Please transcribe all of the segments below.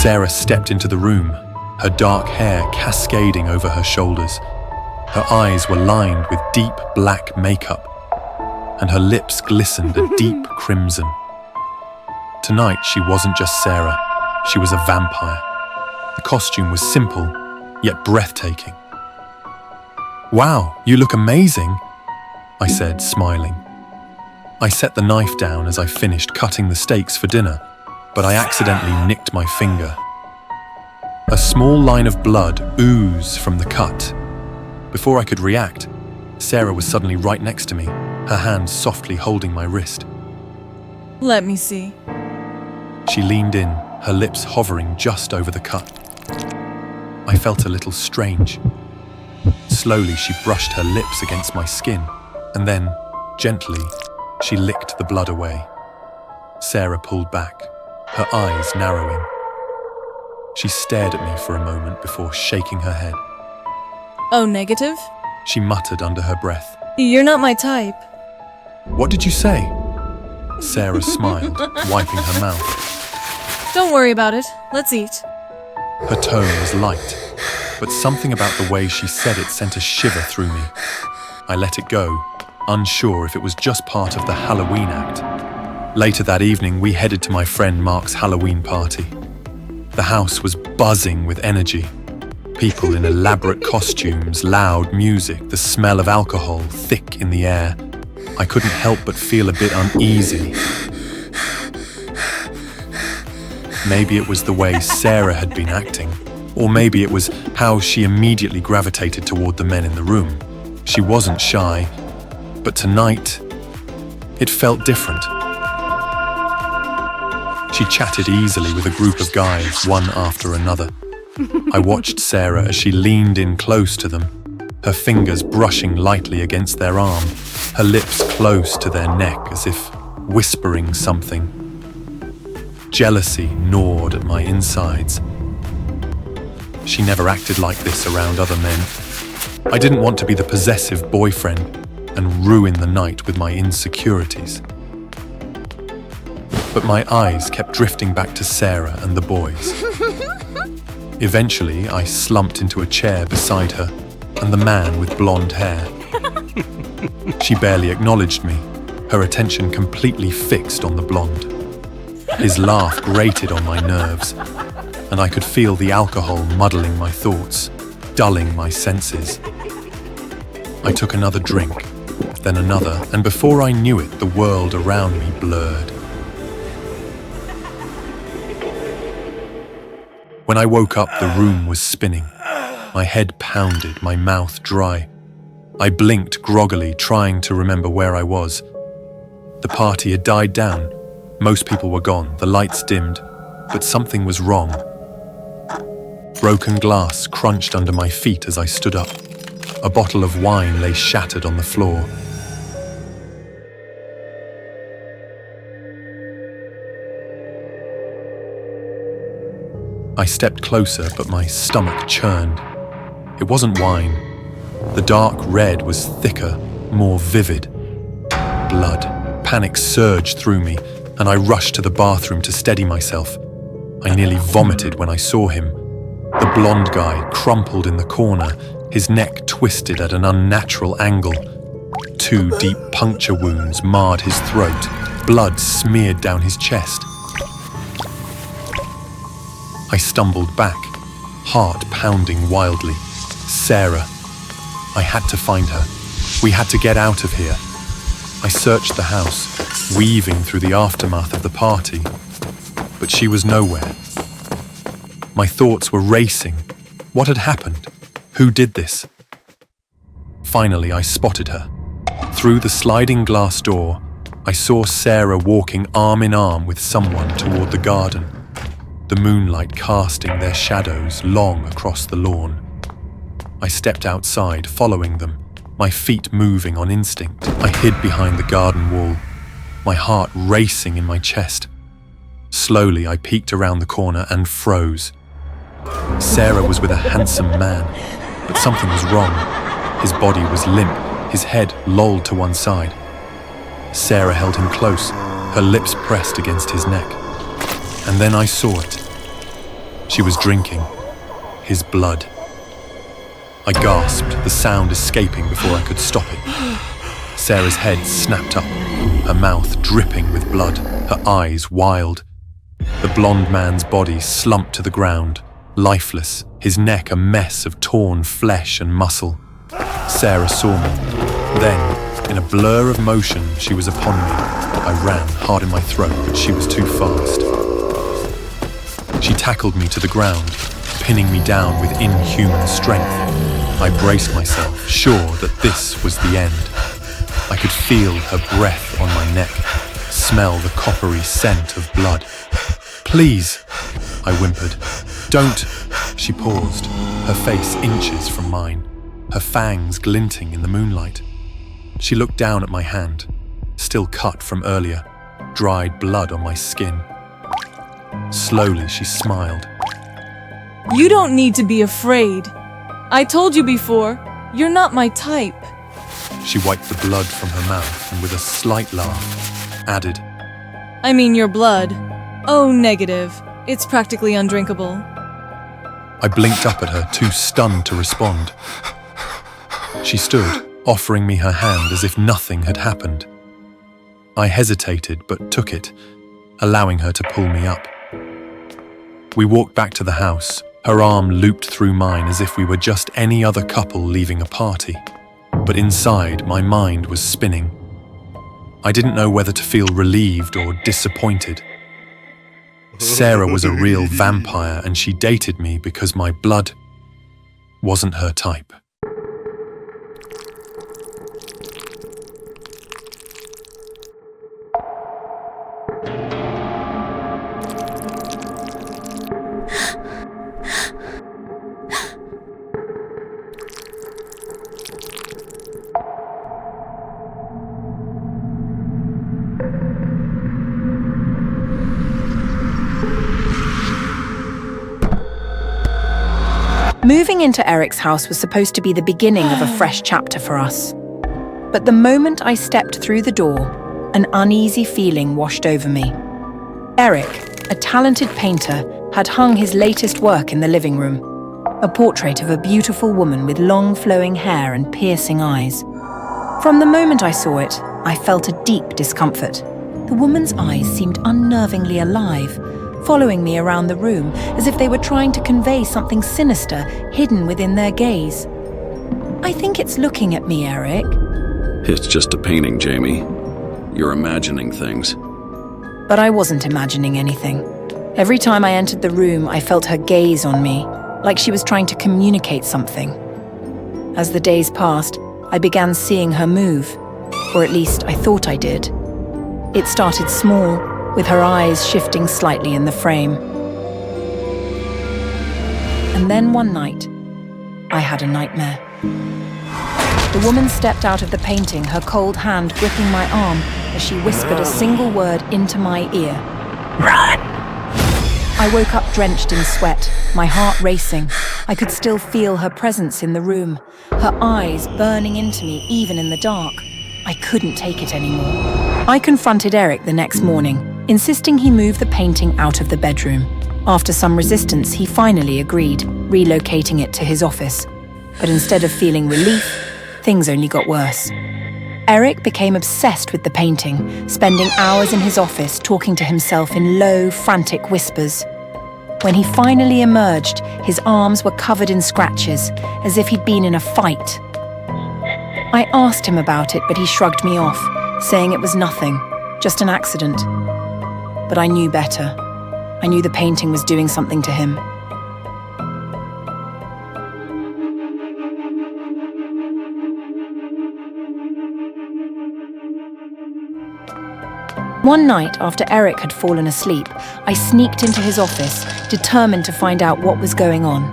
Sarah stepped into the room, her dark hair cascading over her shoulders. Her eyes were lined with deep black makeup, and her lips glistened a deep crimson. Tonight, she wasn't just Sarah, she was a vampire. The costume was simple, yet breathtaking. "Wow, you look amazing," I said, smiling. I set the knife down as I finished cutting the steaks for dinner, but I accidentally nicked my finger. A small line of blood oozed from the cut. Before I could react, Sarah was suddenly right next to me, her hand softly holding my wrist. Let me see. She leaned in, her lips hovering just over the cut. I felt a little strange. Slowly, she brushed her lips against my skin, and then, gently, she licked the blood away. Sarah pulled back, her eyes narrowing. She stared at me for a moment before shaking her head. Oh, negative? She muttered under her breath. You're not my type. "What did you say?" Sarah smiled, wiping her mouth. Don't worry about it. Let's eat. Her tone was light, but something about the way she said it sent a shiver through me. I let it go, unsure if it was just part of the Halloween act. Later that evening, we headed to my friend Mark's Halloween party. The house was buzzing with energy. People in elaborate costumes, loud music, the smell of alcohol thick in the air. I couldn't help but feel a bit uneasy. Maybe it was the way Sarah had been acting, or maybe it was how she immediately gravitated toward the men in the room. She wasn't shy, but tonight, it felt different. She chatted easily with a group of guys, one after another. I watched Sarah as she leaned in close to them, her fingers brushing lightly against their arm, her lips close to their neck as if whispering something. Jealousy gnawed at my insides. She never acted like this around other men. I didn't want to be the possessive boyfriend and ruin the night with my insecurities. But my eyes kept drifting back to Sarah and the boys. Eventually, I slumped into a chair beside her and the man with blonde hair. She barely acknowledged me, her attention completely fixed on the blonde. His laugh grated on my nerves, and I could feel the alcohol muddling my thoughts, dulling my senses. I took another drink, then another, and before I knew it, the world around me blurred. When I woke up, the room was spinning. My head pounded, my mouth dry. I blinked groggily, trying to remember where I was. The party had died down. Most people were gone, the lights dimmed, but something was wrong. Broken glass crunched under my feet as I stood up. A bottle of wine lay shattered on the floor. I stepped closer, but my stomach churned. It wasn't wine. The dark red was thicker, more vivid. Blood. Panic surged through me, and I rushed to the bathroom to steady myself. I nearly vomited when I saw him. The blonde guy crumpled in the corner, his neck twisted at an unnatural angle. 2 deep puncture wounds marred his throat. Blood smeared down his chest. I stumbled back, heart pounding wildly. Sarah. I had to find her. We had to get out of here. I searched the house, weaving through the aftermath of the party, but she was nowhere. My thoughts were racing. What had happened? Who did this? Finally, I spotted her. Through the sliding glass door, I saw Sarah walking arm in arm with someone toward the garden, the moonlight casting their shadows long across the lawn. I stepped outside, following them, my feet moving on instinct. I hid behind the garden wall, my heart racing in my chest. Slowly, I peeked around the corner and froze. Sarah was with a handsome man, but something was wrong. His body was limp, his head lolled to one side. Sarah held him close, her lips pressed against his neck. And then I saw it. She was drinking his blood. I gasped, the sound escaping before I could stop it. Sarah's head snapped up, her mouth dripping with blood, her eyes wild. The blonde man's body slumped to the ground, lifeless, his neck a mess of torn flesh and muscle. Sarah saw me. Then, in a blur of motion, she was upon me. I ran hard in my throat, but she was too fast. She tackled me to the ground, pinning me down with inhuman strength. I braced myself, sure that this was the end. I could feel her breath on my neck, smell the coppery scent of blood. "Please," I whimpered. "Don't." She paused, her face inches from mine, her fangs glinting in the moonlight. She looked down at my hand, still cut from earlier, dried blood on my skin. Slowly, she smiled. You don't need to be afraid. I told you before, you're not my type. She wiped the blood from her mouth and with a slight laugh, added, I mean your blood. Oh, negative. It's practically undrinkable. I blinked up at her, too stunned to respond. She stood, offering me her hand as if nothing had happened. I hesitated but took it, allowing her to pull me up. We walked back to the house, her arm looped through mine as if we were just any other couple leaving a party. But inside, my mind was spinning. I didn't know whether to feel relieved or disappointed. Sarah was a real vampire and she dated me because my blood wasn't her type. Moving into Eric's house was supposed to be the beginning of a fresh chapter for us. But the moment I stepped through the door, an uneasy feeling washed over me. Eric, a talented painter, had hung his latest work in the living room, a portrait of a beautiful woman with long flowing hair and piercing eyes. From the moment I saw it, I felt a deep discomfort. The woman's eyes seemed unnervingly alive, following me around the room as if they were trying to convey something sinister hidden within their gaze. I think it's looking at me, Eric. It's just a painting, Jamie. You're imagining things. But I wasn't imagining anything. Every time I entered the room, I felt her gaze on me, like she was trying to communicate something. As the days passed, I began seeing her move, or at least I thought I did. It started small, with her eyes shifting slightly in the frame. And then one night, I had a nightmare. The woman stepped out of the painting, her cold hand gripping my arm as she whispered a single word into my ear. Run! I woke up drenched in sweat, my heart racing. I could still feel her presence in the room, her eyes burning into me even in the dark. I couldn't take it anymore. I confronted Eric the next morning, insisting he move the painting out of the bedroom. After some resistance, he finally agreed, relocating it to his office. But instead of feeling relief, things only got worse. Eric became obsessed with the painting, spending hours in his office talking to himself in low, frantic whispers. When he finally emerged, his arms were covered in scratches, as if he'd been in a fight. I asked him about it, but he shrugged me off, saying it was nothing, just an accident. But I knew better. I knew the painting was doing something to him. One night, after Eric had fallen asleep, I sneaked into his office, determined to find out what was going on.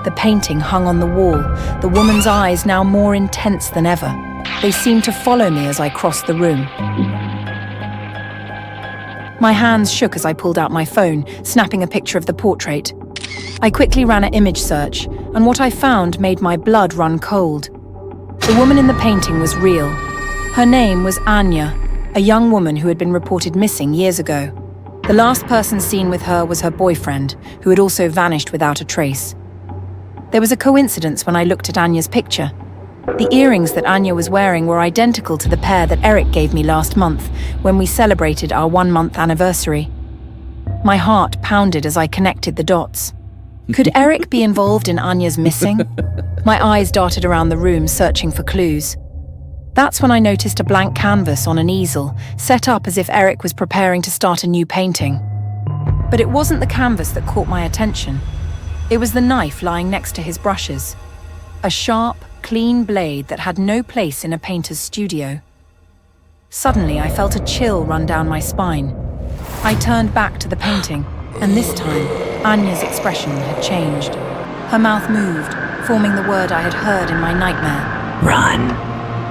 The painting hung on the wall, the woman's eyes now more intense than ever. They seemed to follow me as I crossed the room. My hands shook as I pulled out my phone, snapping a picture of the portrait. I quickly ran an image search, and what I found made my blood run cold. The woman in the painting was real. Her name was Anya, a young woman who had been reported missing years ago. The last person seen with her was her boyfriend, who had also vanished without a trace. There was a coincidence when I looked at Anya's picture. The earrings that Anya was wearing were identical to the pair that Eric gave me last month when we celebrated our 1-month anniversary. My heart pounded as I connected the dots. Could Eric be involved in Anya's missing? My eyes darted around the room, searching for clues. That's when I noticed a blank canvas on an easel, set up as if Eric was preparing to start a new painting. But it wasn't the canvas that caught my attention. It was the knife lying next to his brushes. A sharp, clean blade that had no place in a painter's studio. Suddenly, I felt a chill run down my spine. I turned back to the painting, and this time, Anya's expression had changed. Her mouth moved, forming the word I had heard in my nightmare. Run!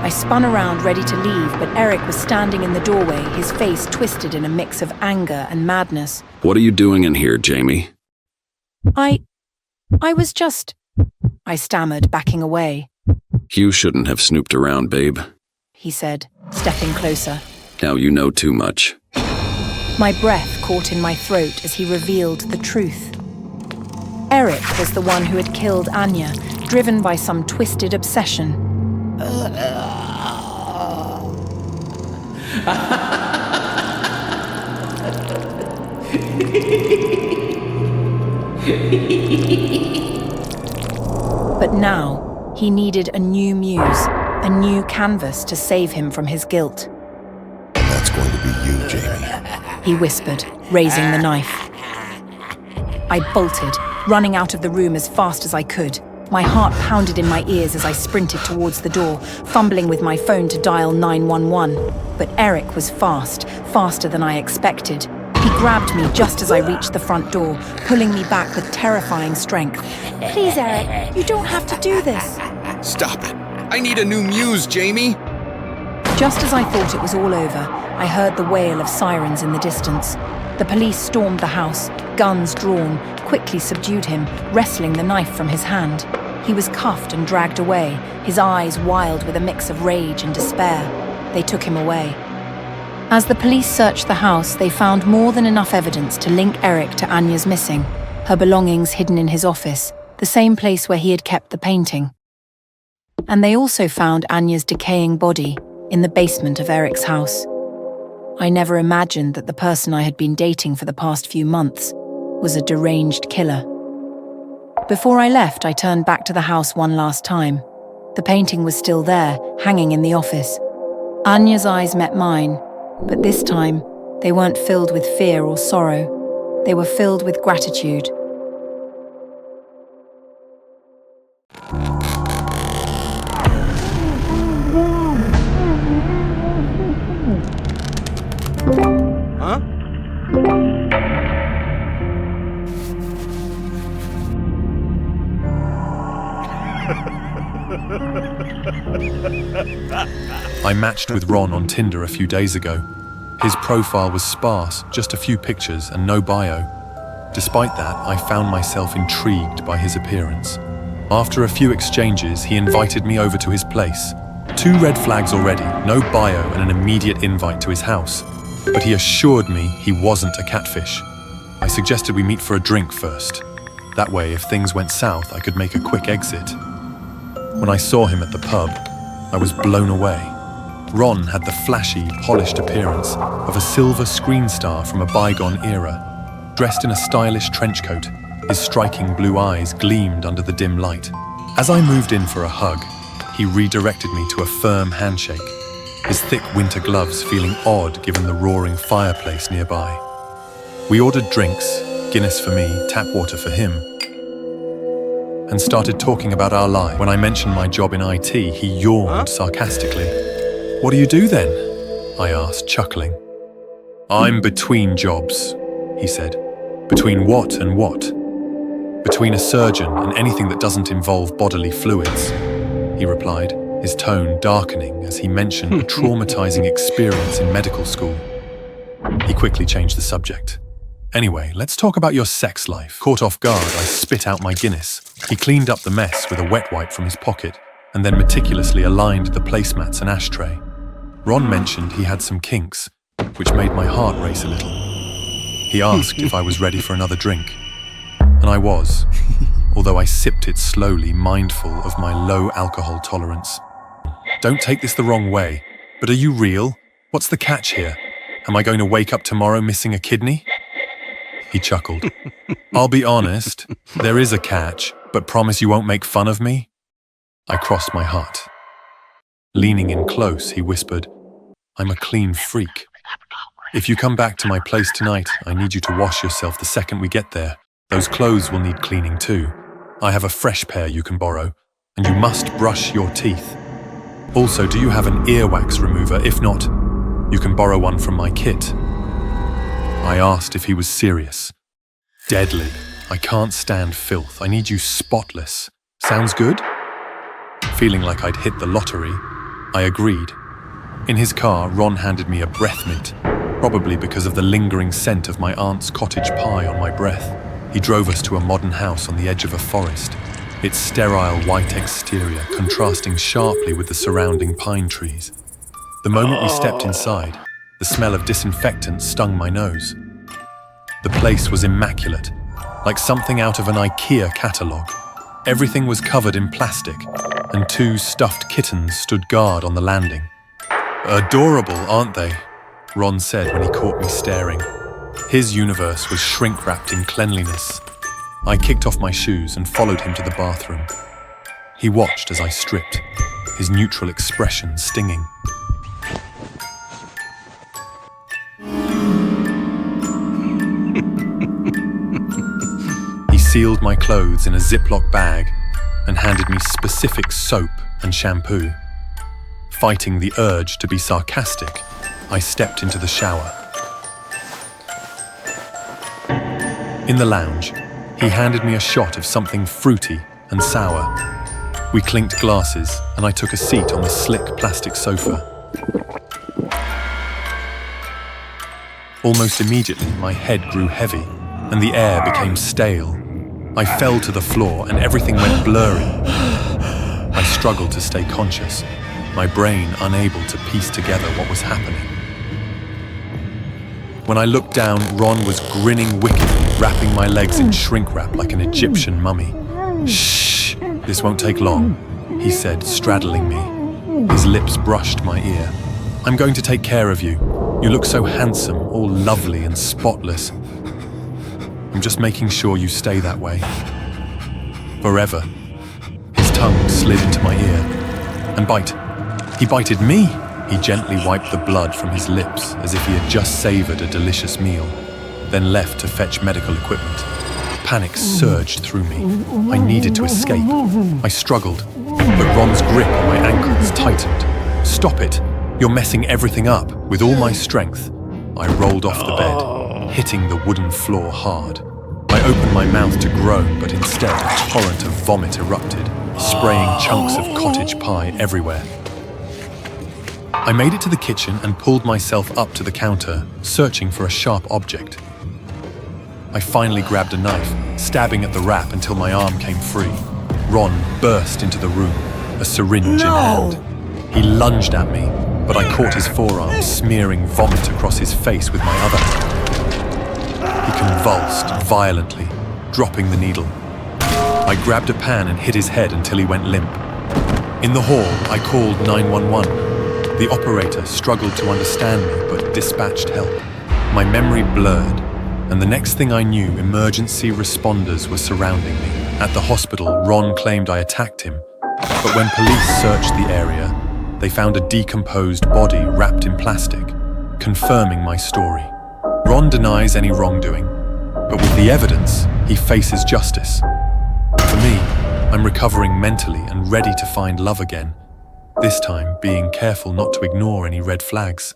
I spun around, ready to leave, but Eric was standing in the doorway, his face twisted in a mix of anger and madness. What are you doing in here, Jamie? I was just... I stammered, backing away. You shouldn't have snooped around, babe. He said, stepping closer. Now you know too much. My breath caught in my throat as he revealed the truth. Eric was the one who had killed Anya, driven by some twisted obsession. But now, he needed a new muse, a new canvas to save him from his guilt. That's going to be you, Jamie. He whispered, raising the knife. I bolted, running out of the room as fast as I could. My heart pounded in my ears as I sprinted towards the door, fumbling with my phone to dial 911. But Eric was faster than I expected. He grabbed me just as I reached the front door, pulling me back with terrifying strength. Please, Eric, you don't have to do this. Stop it. I need a new muse, Jamie. Just as I thought it was all over, I heard the wail of sirens in the distance. The police stormed the house, guns drawn, quickly subdued him, wresting the knife from his hand. He was cuffed and dragged away, his eyes wild with a mix of rage and despair. They took him away. As the police searched the house, they found more than enough evidence to link Eric to Anya's missing, her belongings hidden in his office, the same place where he had kept the painting. And they also found Anya's decaying body in the basement of Eric's house. I never imagined that the person I had been dating for the past few months was a deranged killer. Before I left, I turned back to the house one last time. The painting was still there, hanging in the office. Anya's eyes met mine, but this time, they weren't filled with fear or sorrow. They were filled with gratitude. Huh? I matched with Ron on Tinder a few days ago. His profile was sparse, just a few pictures and no bio. Despite that, I found myself intrigued by his appearance. After a few exchanges, he invited me over to his place. 2 red flags already, no bio and an immediate invite to his house. But he assured me he wasn't a catfish. I suggested we meet for a drink first. That way, if things went south, I could make a quick exit. When I saw him at the pub, I was blown away. Ron had the flashy, polished appearance of a silver screen star from a bygone era. Dressed in a stylish trench coat, his striking blue eyes gleamed under the dim light. As I moved in for a hug, he redirected me to a firm handshake, his thick winter gloves feeling odd given the roaring fireplace nearby. We ordered drinks, Guinness for me, tap water for him, and started talking about our lives. When I mentioned my job in IT, he yawned sarcastically. "What do you do then?" I asked, chuckling. "I'm between jobs," he said. "Between what and what?" "Between a surgeon and anything that doesn't involve bodily fluids," he replied, his tone darkening as he mentioned a traumatizing experience in medical school. He quickly changed the subject. "Anyway, let's talk about your sex life." Caught off guard, I spit out my Guinness. He cleaned up the mess with a wet wipe from his pocket and then meticulously aligned the placemats and ashtray. Ron mentioned he had some kinks, which made my heart race a little. He asked if I was ready for another drink. And I was, although I sipped it slowly, mindful of my low alcohol tolerance. Don't take this the wrong way, but are you real? What's the catch here? Am I going to wake up tomorrow missing a kidney? He chuckled. I'll be honest, there is a catch, but promise you won't make fun of me? I crossed my heart. Leaning in close, he whispered, I'm a clean freak. If you come back to my place tonight, I need you to wash yourself the second we get there. Those clothes will need cleaning too. I have a fresh pair you can borrow, and you must brush your teeth. Also, do you have an earwax remover? If not, you can borrow one from my kit. I asked if he was serious. Deadly. I can't stand filth. I need you spotless. Sounds good? Feeling like I'd hit the lottery, I agreed. In his car, Ron handed me a breath mint, probably because of the lingering scent of my aunt's cottage pie on my breath. He drove us to a modern house on the edge of a forest, its sterile white exterior contrasting sharply with the surrounding pine trees. The moment we stepped inside, the smell of disinfectant stung my nose. The place was immaculate, like something out of an IKEA catalogue. Everything was covered in plastic, and 2 stuffed kittens stood guard on the landing. Adorable, aren't they? Ron said when he caught me staring. His universe was shrink-wrapped in cleanliness. I kicked off my shoes and followed him to the bathroom. He watched as I stripped, his neutral expression stinging. He sealed my clothes in a Ziploc bag and handed me specific soap and shampoo. Fighting the urge to be sarcastic, I stepped into the shower. In the lounge, he handed me a shot of something fruity and sour. We clinked glasses, and I took a seat on the slick plastic sofa. Almost immediately, my head grew heavy, and the air became stale. I fell to the floor, and everything went blurry. I struggled to stay conscious, my brain unable to piece together what was happening. When I looked down, Ron was grinning wickedly, wrapping my legs in shrink wrap like an Egyptian mummy. Shh, this won't take long, he said, straddling me. His lips brushed my ear. I'm going to take care of you. You look so handsome, all lovely and spotless. I'm just making sure you stay that way. Forever. His tongue slid into my ear. And bite. He bited me. He gently wiped the blood from his lips as if he had just savored a delicious meal, then left to fetch medical equipment. Panic surged through me. I needed to escape. I struggled, but Ron's grip on my ankles tightened. Stop it. You're messing everything up. With all my strength, I rolled off the bed, hitting the wooden floor hard. I opened my mouth to groan, but instead a torrent of vomit erupted, spraying chunks of cottage pie everywhere. I made it to the kitchen and pulled myself up to the counter, searching for a sharp object. I finally grabbed a knife, stabbing at the wrap until my arm came free. Ron burst into the room, a syringe in hand. He lunged at me, but I caught his forearm, smearing vomit across his face with my other hand. He convulsed violently, dropping the needle. I grabbed a pan and hit his head until he went limp. In the hall, I called 911. The operator struggled to understand me, but dispatched help. My memory blurred, and the next thing I knew, emergency responders were surrounding me. At the hospital, Ron claimed I attacked him, but when police searched the area, they found a decomposed body wrapped in plastic, confirming my story. Ron denies any wrongdoing, but with the evidence, he faces justice. For me, I'm recovering mentally and ready to find love again, this time being careful not to ignore any red flags.